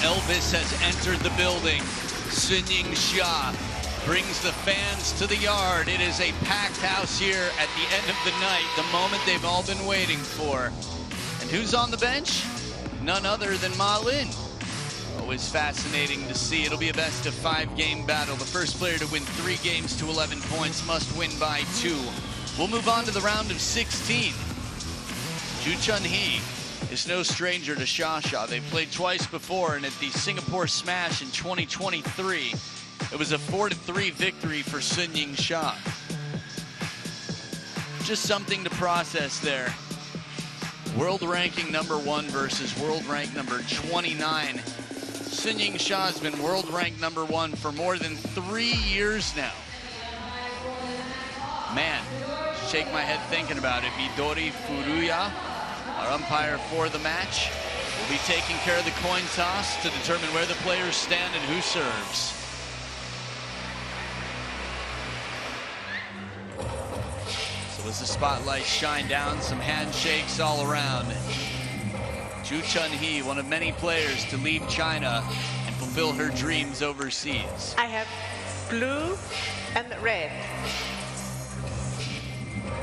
Elvis has entered the building. YINGSHA brings the fans to the yard. It is a packed house here at the end of the night, the moment they've all been waiting for. And who's on the bench? None other than Ma Lin. Always fascinating to see. It'll be a best-of-5 game battle. The first player to win 3 games to 11 points must win by 2. We'll move on to the round of 16. CHEONHUI is no stranger to XIA. They've played twice before, and at the Singapore Smash in 2023, it was a 4-3 victory for YINGSHA. Just something to process there. World ranking number 1 versus world rank number 29. YINGSHA has been world ranked number 1 for more than 3 years now. Man, shake my head thinking about it. Midori Furuya, our umpire for the match, will be taking care of the coin toss to determine where the players stand and who serves. So as the spotlight shine down, some handshakes all around. CHEONHUI, one of many players to leave China and fulfill her dreams overseas. I have blue and red.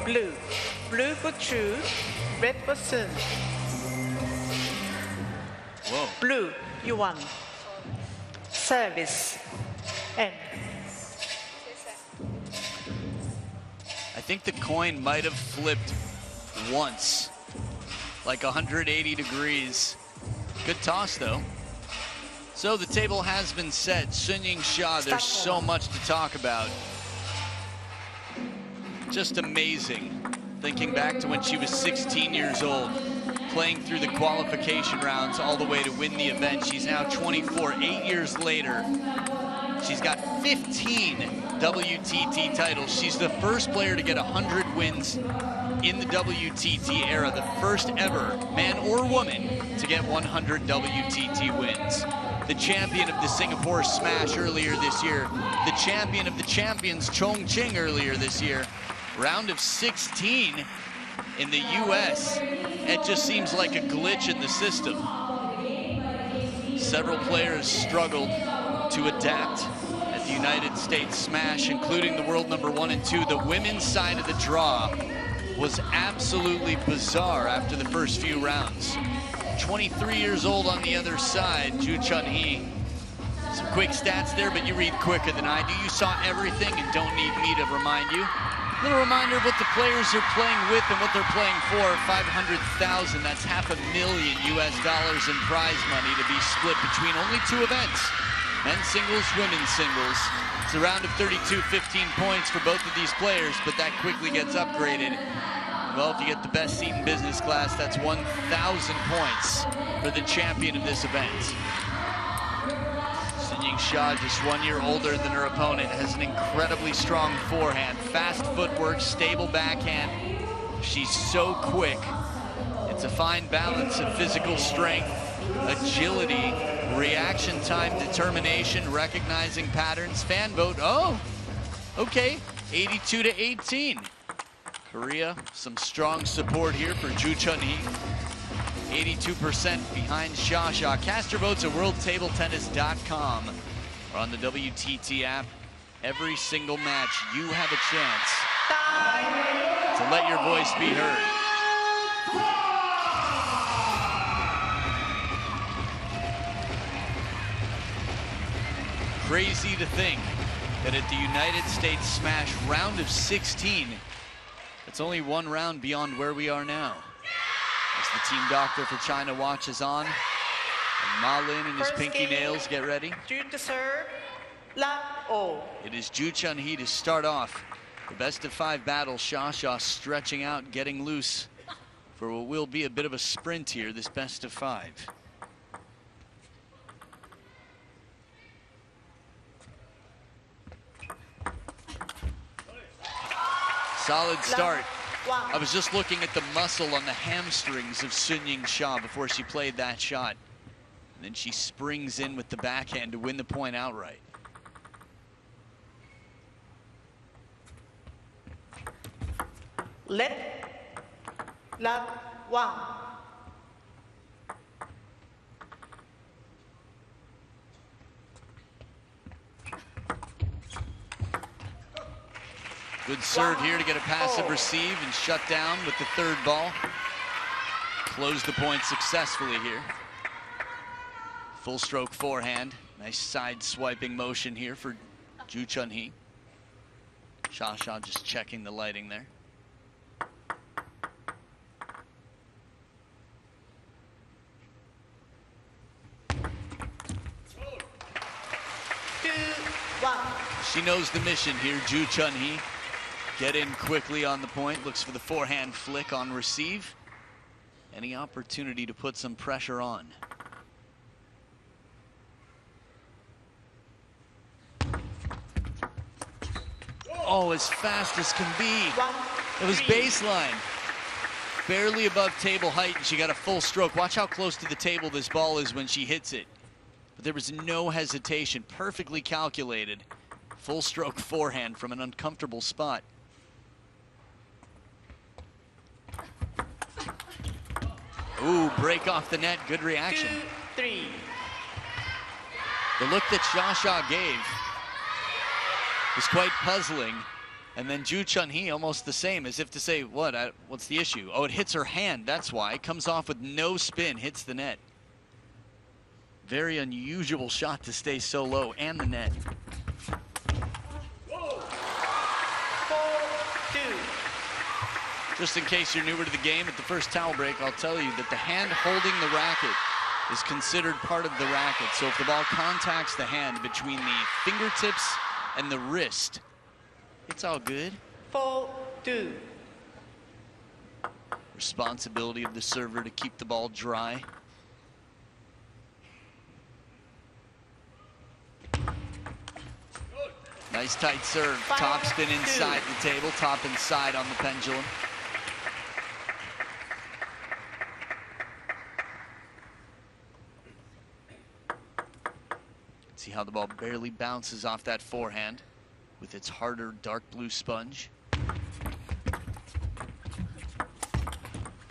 Blue. Blue for Chu, red for Sun. Whoa. Blue, you won. Service. And I think the coin might have flipped once, like 180 degrees. Good toss, though. So the table has been set. YINGSHA, there's so much to talk about. Just amazing. Thinking back to when she was 16 years old, playing through the qualification rounds all the way to win the event. She's now 24, 8 years later. She's got 15 WTT titles. She's the first player to get 100 wins in the WTT era, the first ever man or woman to get 100 WTT wins. The champion of the Singapore Smash earlier this year, the champion of the champions Chongqing earlier this year. Round of 16 in the US. It just seems like a glitch in the system. Several players struggled to adapt at the United States Smash, including the world number 1 and 2. The women's side of the draw was absolutely bizarre after the first few rounds. 23 years old on the other side, CHEONHUI. Some quick stats there, but you read quicker than I do. You saw everything and don't need me to remind you. A little reminder of what the players are playing with and what they're playing for. 500,000, that's $500,000 US in prize money to be split between only 2 events. Men's singles, women's singles. It's a round of 32, 15 points for both of these players, but that quickly gets upgraded. Well, if you get the best seat in business class, that's 1,000 points for the champion of this event. YINGSHA, just 1 year older than her opponent, has an incredibly strong forehand, fast footwork, stable backhand. She's so quick. It's a fine balance of physical strength, agility, reaction time, determination, recognizing patterns. Fan vote, oh, okay, 82-18. Korea, some strong support here for CHEONHUI. 82% behind XIA. Cast your votes at worldtabletennis.com or on the WTT app. Every single match, you have a chance to let your voice be heard. Crazy to think that at the United States Smash round of 16, it's only 1 round beyond where we are now. As the team doctor for China watches on, and Ma Lin and his pinky nails get ready. June to serve, love all. It is CHEONHUI to start off the best-of-5 battle. XIA stretching out, getting loose for what will be a bit of a sprint here, this best-of-5. Solid start. I was just looking at the muscle on the hamstrings of YINGSHA before she played that shot. And then she springs in with the backhand to win the point outright. Let, love, one. Good serve here to get a passive receive and shut down with the third ball. Close the point successfully here. Full stroke forehand. Nice side swiping motion here for Joo CHEONHUI. CHA just checking the lighting there. She knows the mission here, Joo CHEONHUI. Get in quickly on the point, looks for the forehand flick on receive. Any opportunity to put some pressure on. Oh, as fast as can be. It was baseline. Barely above table height, and she got a full stroke. Watch how close to the table this ball is when she hits it. But there was no hesitation, perfectly calculated. Full stroke forehand from an uncomfortable spot. Ooh, break off the net, good reaction. 2-3. The look that CHA gave was quite puzzling. And then Joo CHEONHUI almost the same, as if to say, what's the issue? Oh, it hits her hand, that's why. It comes off with no spin, hits the net. Very unusual shot to stay so low, and the net. 4-2. Just in case you're newer to the game, at the first towel break, I'll tell you that the hand holding the racket is considered part of the racket. So if the ball contacts the hand between the fingertips and the wrist, it's all good. 4-2. Responsibility of the server to keep the ball dry. Nice tight serve, top spin inside the table, top inside on the pendulum. See how the ball barely bounces off that forehand with its harder dark blue sponge.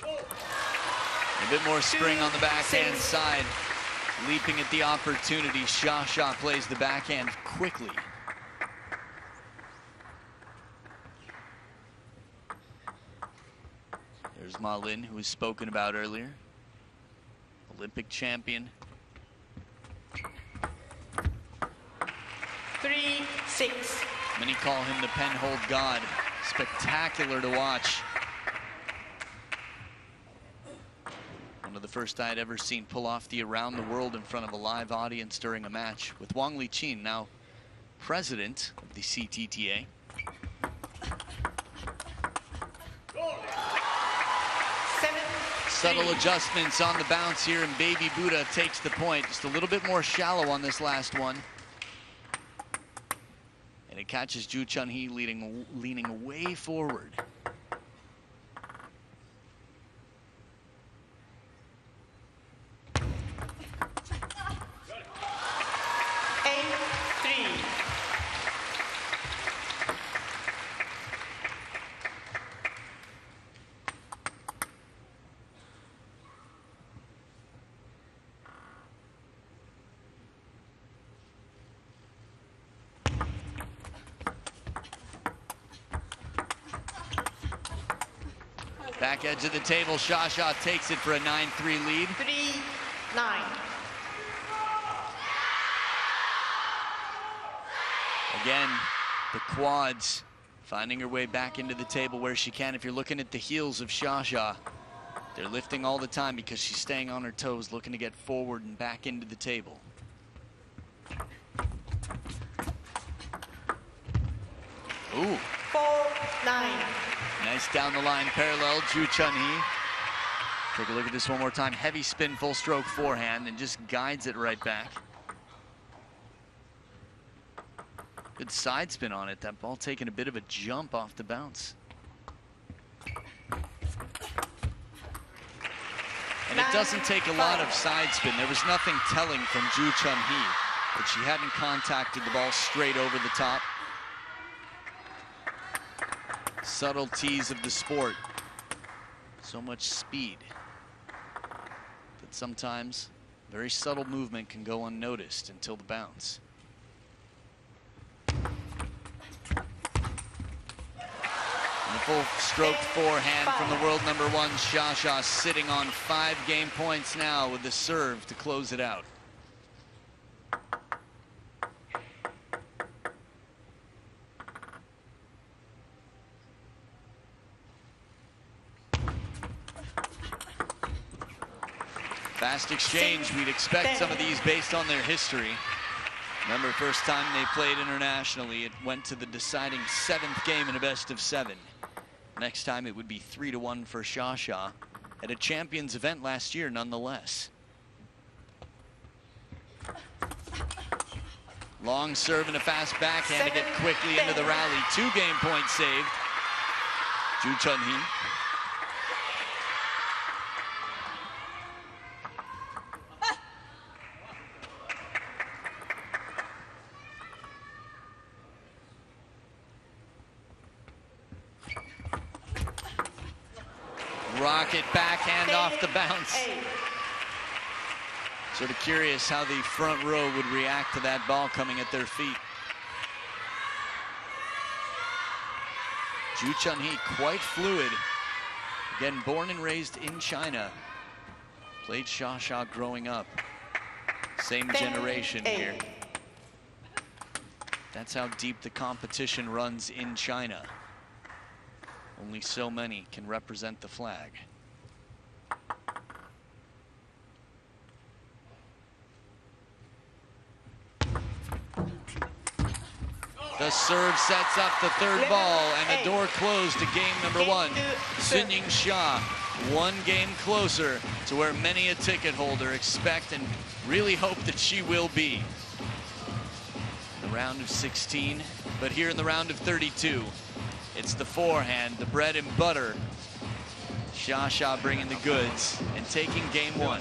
A bit more spring on the backhand side. Leaping at the opportunity, CHA plays the backhand quickly. There's Ma Lin, who was spoken about earlier. Olympic champion. 3-6. Many call him the penhold god. Spectacular to watch. One of the first I'd ever seen pull off the around the world in front of a live audience during a match with Wang Liqin, now president of the CTTA. Subtle adjustments on the bounce here, and Baby Buddha takes the point. Just a little bit more shallow on this last one. And it catches Joo CHEONHUI leaning way forward. Back edge of the table, CHA takes it for a 9-3 lead. 3-9. Again, the quads finding her way back into the table where she can. If you're looking at the heels of CHA, they're lifting all the time because she's staying on her toes, looking to get forward and back into the table. Ooh. 4-9. Nice down the line parallel, Joo CHEONHUI. Take a look at this one more time. Heavy spin, full stroke forehand, and just guides it right back. Good side spin on it. That ball taking a bit of a jump off the bounce. And it doesn't take a lot of side spin. There was nothing telling from Joo CHEONHUI that she hadn't contacted the ball straight over the top. Subtleties of the sport. So much speed that sometimes very subtle movement can go unnoticed until the bounce. Beautiful stroked forehand from the world number one, CHEONHUI, sitting on 5 game points now with the serve to close it out. Fast exchange. We'd expect some of these based on their history. Remember, first time they played internationally, it went to the deciding 7th game in a best of 7. Next time it would be 3-1 for CHEONHUI at a champions event last year nonetheless. Long serve and a fast backhand to get quickly into the rally. 2 game points saved. Joo Chun-hee. Rocket backhand off the bounce. Sort of curious how the front row would react to that ball coming at their feet. Joo Chun-hee, quite fluid. Again, born and raised in China. Played CHEONHUI growing up. Same generation here. That's how deep the competition runs in China. Only so many can represent the flag. The serve sets up the 3rd ball, and the door closed to game number 1. YINGSHA, 1 game closer to where many a ticket holder expect and really hope that she will be. The round of 16, but here in the round of 32. It's the forehand, the bread and butter. CHEONHUI bringing the goods and taking game 1.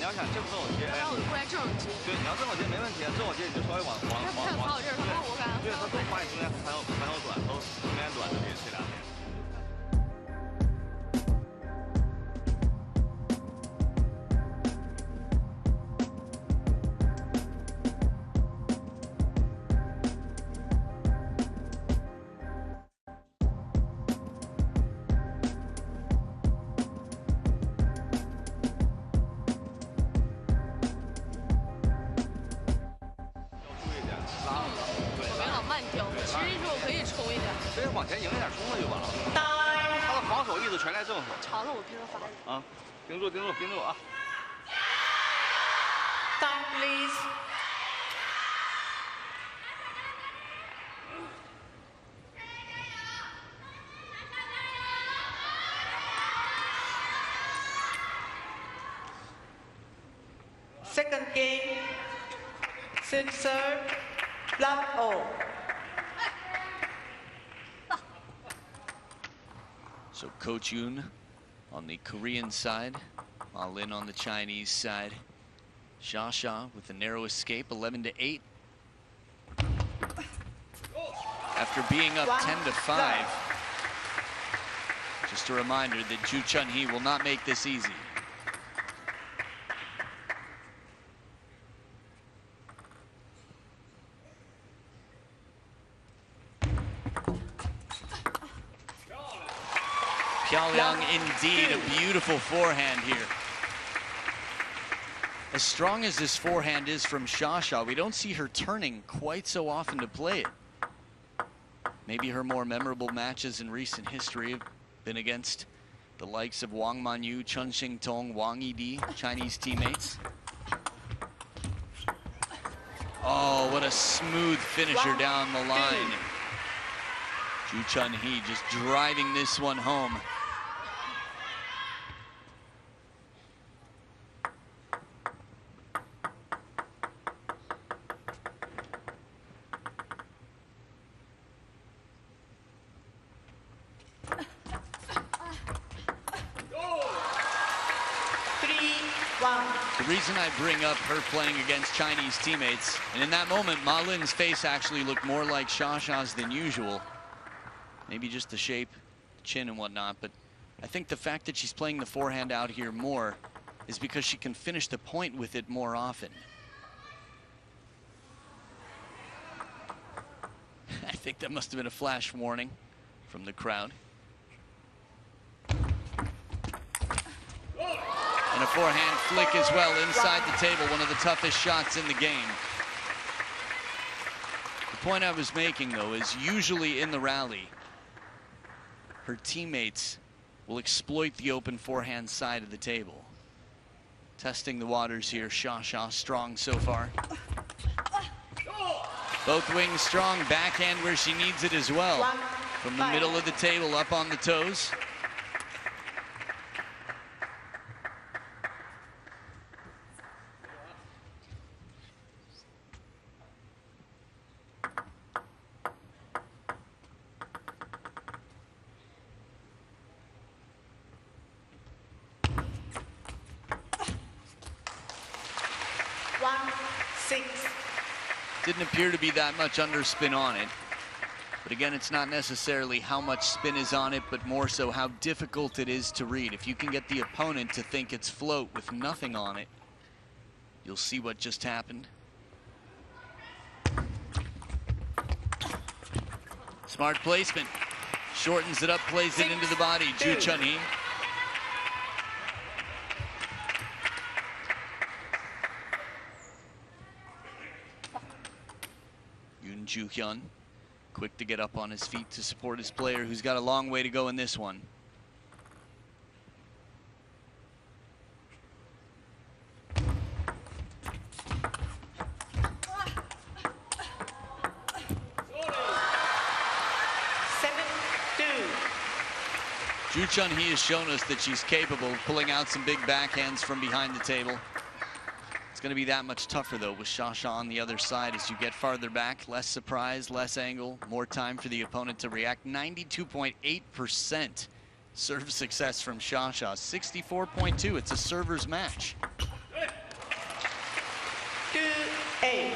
Time, please. Second game, serve, love all. So Coach Yoon on the Korean side, Ma Lin on the Chinese side. CHEONHUI with a narrow escape, 11-8. After being up 10-5. Just a reminder that Joo Chun-hee will not make this easy. Pyongyang indeed, a beautiful forehand here. As strong as this forehand is from CHEONHUI, we don't see her turning quite so often to play it. Maybe her more memorable matches in recent history have been against the likes of Wang Manyu, Chun Xingtong, Wang Yidi, Chinese teammates. Oh, what a smooth finisher down the line. Joo Chun-hee just driving this one home. The reason I bring up her playing against Chinese teammates, and in that moment, Ma Lin's face actually looked more like CHEONHUI's than usual. Maybe just the shape, chin and whatnot, but I think the fact that she's playing the forehand out here more is because she can finish the point with it more often. I think that must have been a flash warning from the crowd. forehand flick as well inside the table, one of the toughest shots in the game. The point I was making, though, is usually in the rally, her teammates will exploit the open forehand side of the table. Testing the waters here, CHEONHUI strong so far. Both wings strong, backhand where she needs it as well. From the middle of the table up on the toes. Didn't appear to be that much underspin on it. But again, it's not necessarily how much spin is on it, but more so how difficult it is to read. If you can get the opponent to think it's float with nothing on it, you'll see what just happened. Smart placement. Shortens it up, plays it into the body. JOO CHEONHUI. JOO quick to get up on his feet to support his player who's got a long way to go in this one. JOO CHEONHUI has shown us that she's capable of pulling out some big backhands from behind the table. It's going to be that much tougher, though, with CHEONHUI on the other side as you get farther back. Less surprise, less angle, more time for the opponent to react. 92.8% serve success from CHEONHUI. 64.2%. It's a server's match. 2-8.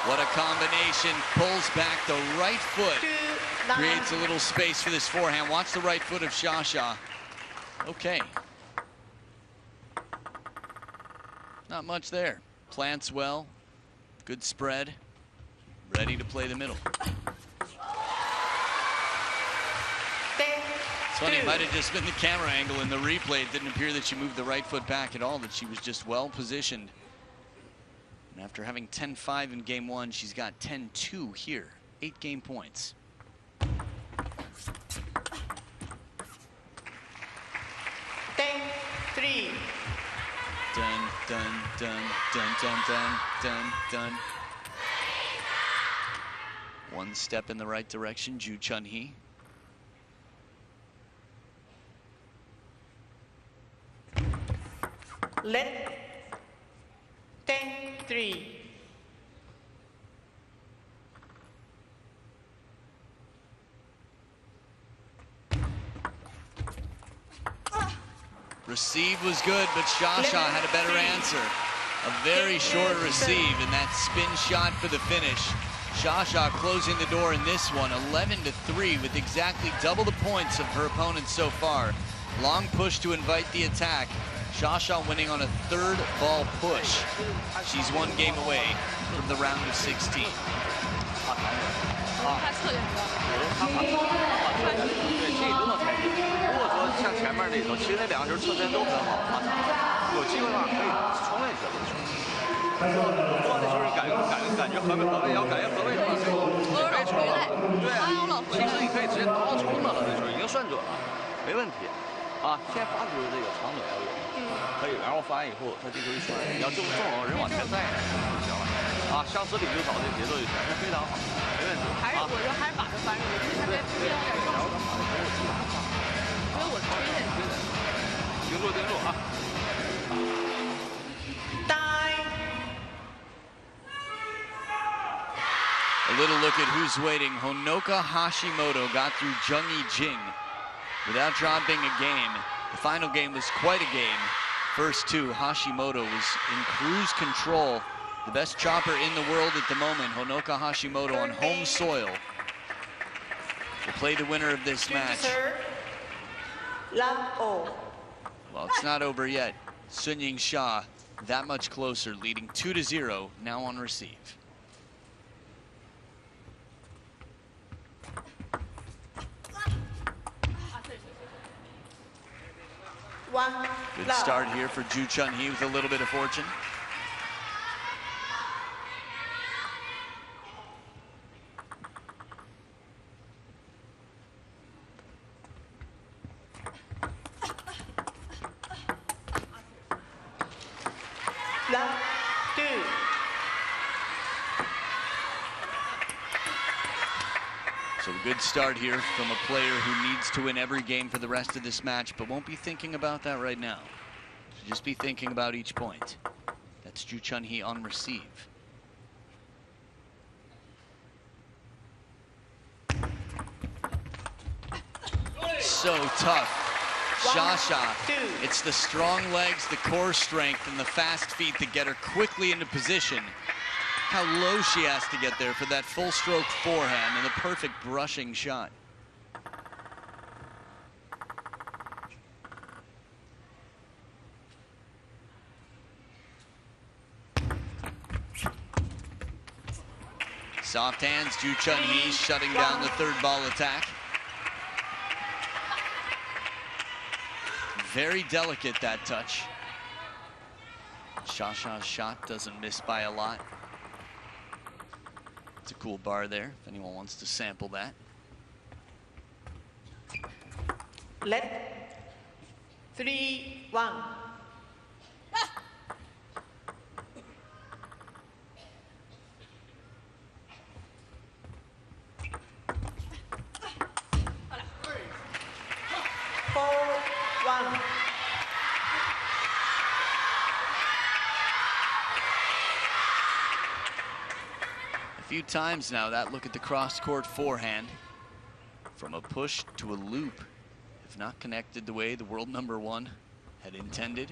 What a combination. Pulls back the right foot. Creates a little space for this forehand. Watch the right foot of CHEONHUI. Okay. Not much there. Plants well. Good spread. Ready to play the middle. It's funny, it might have just been the camera angle in the replay. It didn't appear that she moved the right foot back at all, that she was just well positioned. And after having 10-5 in game one, she's got 10-2 here. 8 game points. Three. Dun, dun, dun, dun, dun, dun, dun, dun. One step in the right direction, JOO CHEONHUI. Let 10-3. Receive was good, but CHEONHUI had a better answer. A very short receive, and that spin shot for the finish. CHEONHUI closing the door in this one, 11-3, with exactly double the points of her opponent so far. Long push to invite the attack. CHEONHUI winning on a third ball push. She's 1 game away from the round of 16. 像前面那种，其实那2个球侧身都很好，有机会的话可以冲位射球。多的球是感觉合位，要感觉合位的话可以没冲了。对，其实你可以直接倒冲的了，那球已经算准了，没问题。啊，先发出这个长短要有，可以，然后发完以后他这球一传，你要正好人往前带就行了。啊，上死里就找这节奏就行，这非常好，没问题。还是我觉得还是把着翻着，我觉得他这边有点重。然后他把这球基本上上。 盯住啊！ A little look at who's waiting. Honoka Hashimoto got through Jung-Yi Jing without dropping a game. The final game was quite a game. First 2, Hashimoto was in cruise control. The best chopper in the world at the moment, Honoka Hashimoto on home soil. Will play the winner of this match Love all. Well, it's not over yet. YINGSHA that much closer, leading 2-0 now on receive. Good start here for JOO CHEONHUI with a little bit of fortune. Love 2. So a good start here from a player who needs to win every game for the rest of this match, but won't be thinking about that right now. Should just be thinking about each point. That's JOO CHEONHUI on receive. So tough. Shasha, it's the strong legs, the core strength, and the fast feet that get her quickly into position. How low she has to get there for that full stroke forehand and the perfect brushing shot. Soft hands, JOO CHEONHUI shutting down the third ball attack. Very delicate, that touch. Shasha's shot doesn't miss by a lot. It's a cool bar there, if anyone wants to sample that. Let 3-1. A few times now, that look at the cross-court forehand. From a push to a loop, if not connected the way the world number one had intended.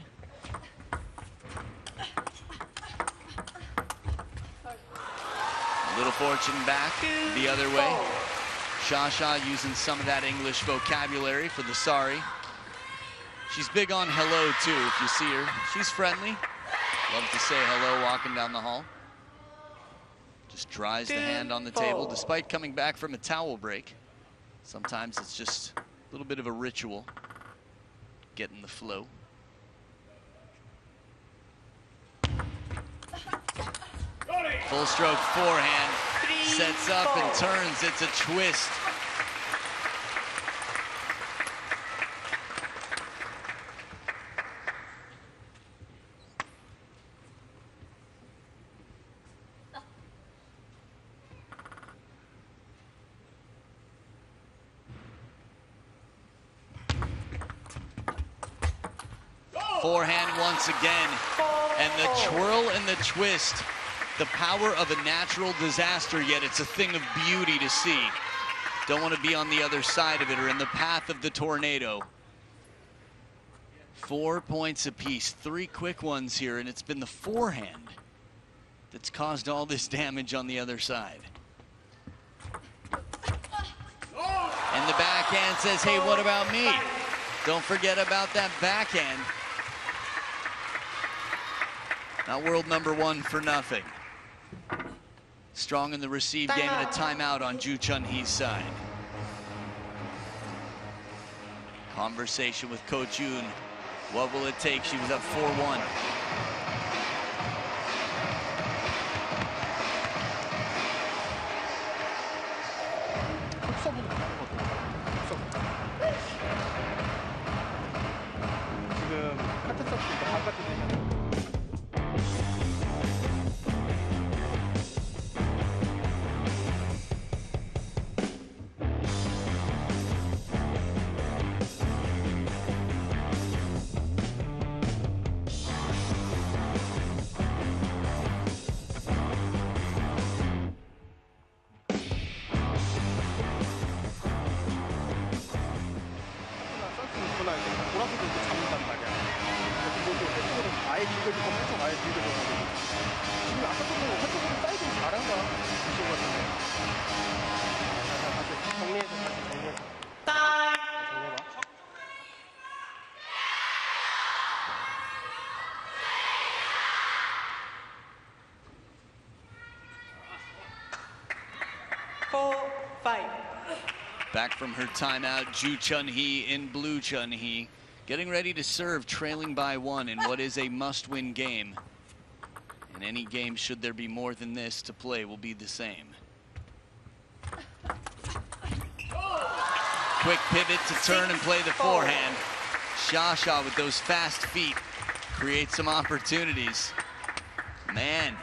A little fortune back the other way. Shasha using some of that English vocabulary for the sorry. She's big on hello too, if you see her. She's friendly. Loves to say hello walking down the hall. Just dries the hand on the table despite coming back from a towel break. Sometimes it's just a little bit of a ritual. Getting the flow. Full stroke forehand. Sets up and turns. It's a twist. Forehand once again, and the twirl and the twist, the power of a natural disaster, yet it's a thing of beauty to see. Don't want to be on the other side of it or in the path of the tornado. 4 points apiece, 3 quick ones here, and it's been the forehand that's caused all this damage on the other side. And the backhand says, hey, what about me? Don't forget about that backhand. Not world number one for nothing. Strong in the receive game and a timeout on JOO CHEONHUI's side. Conversation with Coach Yoon. What will it take? She was up 4-1. Back from her timeout, Joo CHEONHUI in blue CHEONHUI, getting ready to serve, trailing by 1 in what is a must-win game. And any game, should there be more than this to play, will be the same. Quick pivot to turn and play the forehand. XIA with those fast feet creates some opportunities. Man,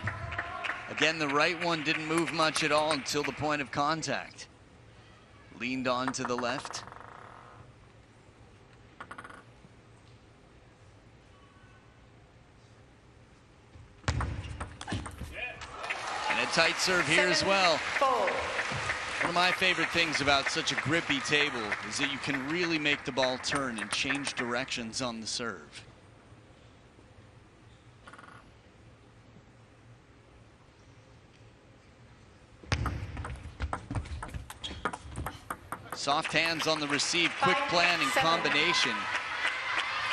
again, the right one didn't move much at all until the point of contact. Leaned on to the left. And a tight serve here as well. One of my favorite things about such a grippy table is that you can really make the ball turn and change directions on the serve. Soft hands on the receive, quick plan and combination.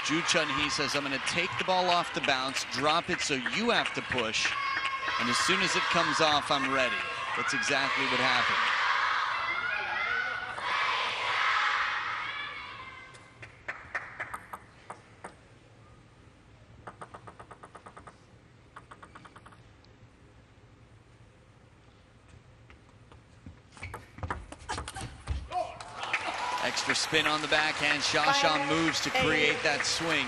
Joo CHEONHUI says, I'm gonna take the ball off the bounce, drop it so you have to push, and as soon as it comes off, I'm ready. That's exactly what happened. Extra spin on the backhand. XIA moves to create that swing.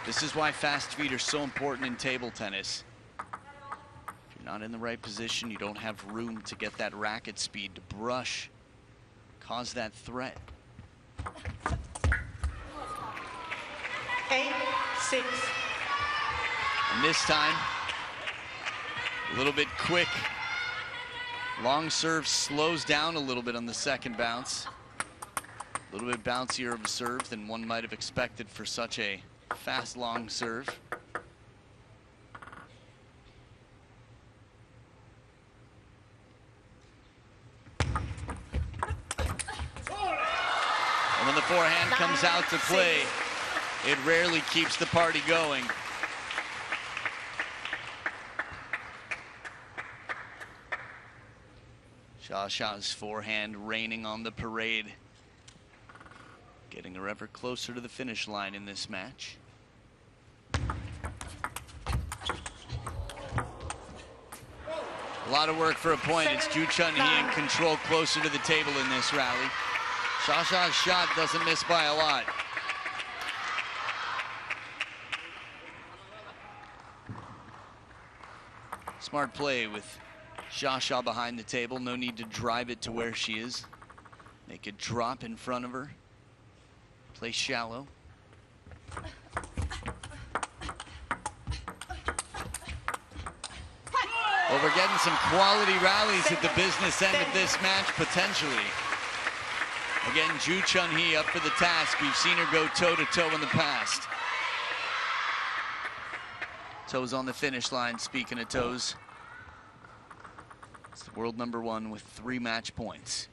This is why fast feet are so important in table tennis. If you're not in the right position, you don't have room to get that racket speed to brush, cause that threat. 8-6. And this time, a little bit quick. Long serve slows down a little bit on the second bounce. A little bit bouncier of a serve than one might have expected for such a fast long serve. And when the forehand comes out to play, it rarely keeps the party going. XIA's forehand reigning on the parade, getting her ever closer to the finish line in this match. A lot of work for a point. It's Joo CHEONHUI in control, closer to the table in this rally. XIA's shot doesn't miss by a lot. Smart play with XIA behind the table. No need to drive it to where she is. Make it drop in front of her. Play shallow. Well, we're getting some quality rallies at the business end of this match, potentially. Again, Joo CHEONHUI up for the task. We've seen her go toe-to-toe in the past. Toes on the finish line, speaking of toes. It's the world #1 with 3 match points.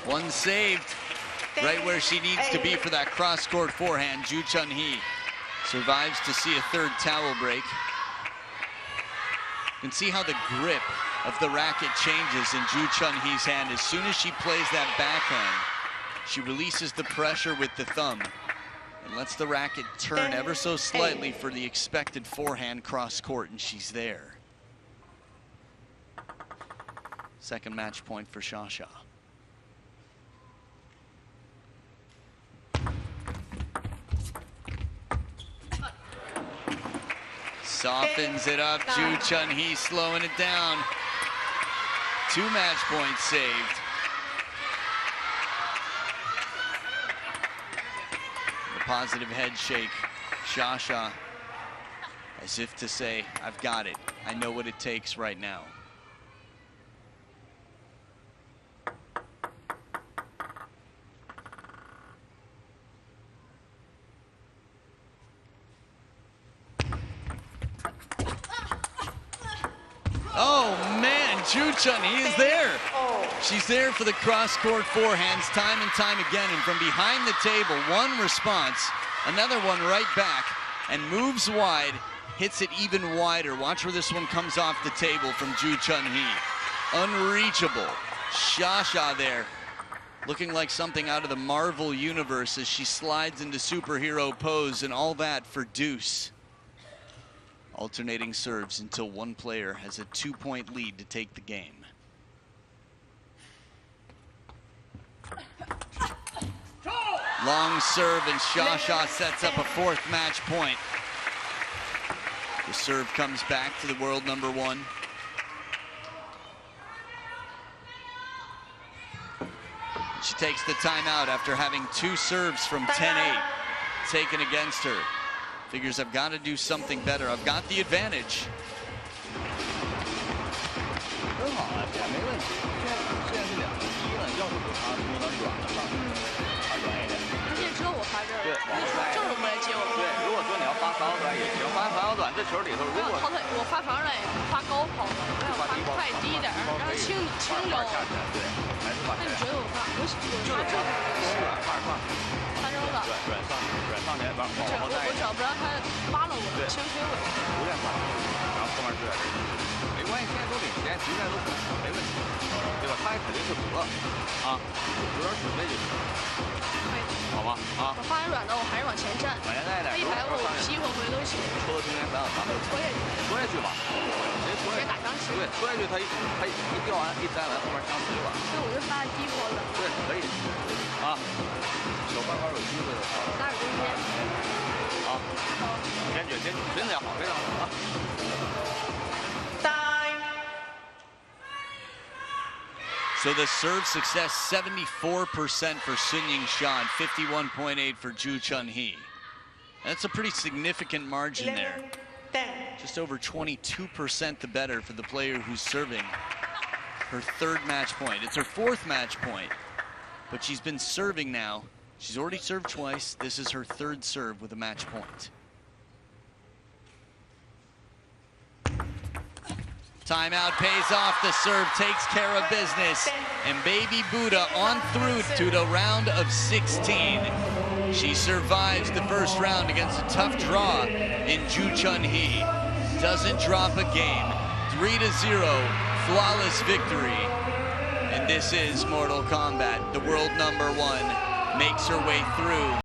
One saved, right where she needs to be for that cross-court forehand. Joo CHEONHUI survives to see a third towel break. You can see how the grip of the racket changes in Joo CHEONHUI's hand. As soon as she plays that backhand, she releases the pressure with the thumb and lets the racket turn ever so slightly for the expected forehand cross-court, and she's there. Second match point for XIA. Softens it up, Joo CHEONHUI slowing it down. 2 match points saved. The positive head shake, XIA, as if to say, I've got it. I know what it takes right now. Oh man, Joo CHEONHUI is there. She's there for the cross-court forehands time and time again, and from behind the table, one response, another one right back, and moves wide hits it even wider. Watch where this one comes off the table from JOO CHEONHUI. Unreachable. CHEONHUI there, looking like something out of the Marvel universe as she slides into superhero pose, and all that for deuce. Alternating serves until one player has a 2-point lead to take the game. Long serve, and CHEONHUI sets up a 4th match point. The serve comes back to the world number 1. She takes the timeout after having 2 serves from 10-8 taken against her. Figures I've got to do something better. I've got the advantage. 很好啊，这样没问题。现在是2比1了，要不给他摸到软了上，发软一点。而且只有我发这儿，对，往后拽。正着过来接我。对，如果说你要发反腰转也行，发腰转这球里头，如果我发反腰转也发高抛的，我想发快低一点，让它轻溜。对，还是发。那你觉得我发正软发正了？软上前往后带。我只要不让他扒了我，轻推我。不愿发，然后后面是。 没关系，现在都领先，局面都稳，没问题，对吧？他也肯定是和啊，有点准备就行，好吧？啊，我发完软的，我还是往前站，往前带点，他一摆我劈回都行。戳到中间咱们戳下去吧，谁戳下去？打上去。对，戳下去他一掉完一摘完，后面相持吧。所以我就发低抛的。对，可以。啊，小半杆有机会的。打中间。好，坚决，真的好，非常好啊。 So the serve success 74% for YINGSHA and 51.8 for JOO CHEONHUI. That's a pretty significant margin there. Just over 22% the better for the player who's serving her 3rd match point. It's her 4th match point, but she's been serving now. She's already served twice. This is her 3rd serve with a match point. Timeout pays off. The serve takes care of business. And baby Buddha on through to the round of 16. She survives the 1st round against a tough draw in JOO CHEONHUI. Doesn't drop a game. 3-0, flawless victory. And this is Mortal Kombat. The world number 1 makes her way through.